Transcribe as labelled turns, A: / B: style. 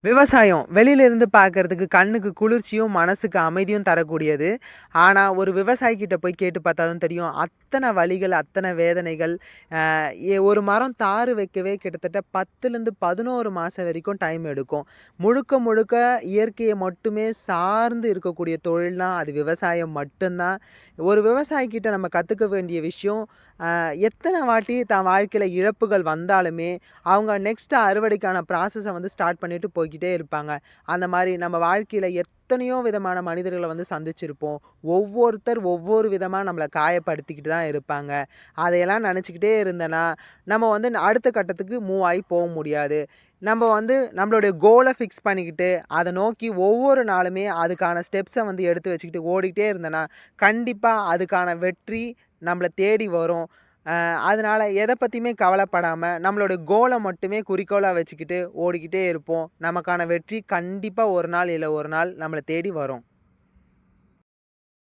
A: விவசாயம் வெளியிலிருந்து பார்க்கறதுக்கு கண்ணுக்கு குளிர்ச்சியும், மனசுக்கு அமைதியும் தரக்கூடியது. ஆனா, ஒரு விவசாயிகிட்ட போய் கேட்டு பார்த்தா தான் தெரியும். அத்தன வலிகள், அத்தன வேதனைகள். அ ஒரு மரம் தாறு வைக்கவே கிட்டத்தட்ட 10லேருந்து 11 மாசம் வரைக்கும் டைம் எடுக்கும். முழுக்க முழுக்க இயற்கைய மட்டுமே சார்ந்து இருக்கக்கூடிய தொழில்னா, அது விவசாயம் மட்டும் தான். ஒரு விவசாயிகிட்ட நம்ம கத்துக்க வேண்டிய விஷயம், எத்தன வாட்டி தான் வாழ்க்கையில இழப்புகள் வந்தாலுமே, அவங்க நெக்ஸ்ட் அறுவடைக்கான ப்ராசஸ ஸ்டார்ட் பண்ணிட்டு போய்க்கிட்டே இருப்பாங்க. அந்த மாரி நம்ம வாழ்க்கையில எத்தனையோ விதமான மனிதர்கள சந்திச்சிருப்போம். ஒவ்வொருத்தர் ஒவ்வொரு விதமா நம்மள காயப்படுத்திக்கிட்டு தான் இருப்பாங்க. அதையெல்லாம் நெனச்சுக்கிட்டே இருந்தேன்னா, நம்ம அடுத்த கட்டத்துக்கு மூவ் ஆயி முடியாது. நம்ம நம்மளுடைய கோல ஃபிக்ஸ் பண்ணிக்கிட்டு, அத நோக்கி ஒவ்வொரு நாளுமே அதுக்கான ஸ்டெப்ஸ எடுத்து வச்சுக்கிட்டு ஓடிட்டே இருந்தேன்னா, கண்டிப்பா அதுக்கான வெற்றி நம்மள தேடி வரும். அதனால எத பத்தியுமே கவலைப்படாம, நம்மளோட கோல மட்டுமே குறிக்கோளா வச்சுக்கிட்டு ஓடிக்கிட்டே இருப்போம். நமக்கான வெற்றி கண்டிப்பா ஒரு நாள் இல்ல ஒரு நாள் நம்மள தேடி வரும்.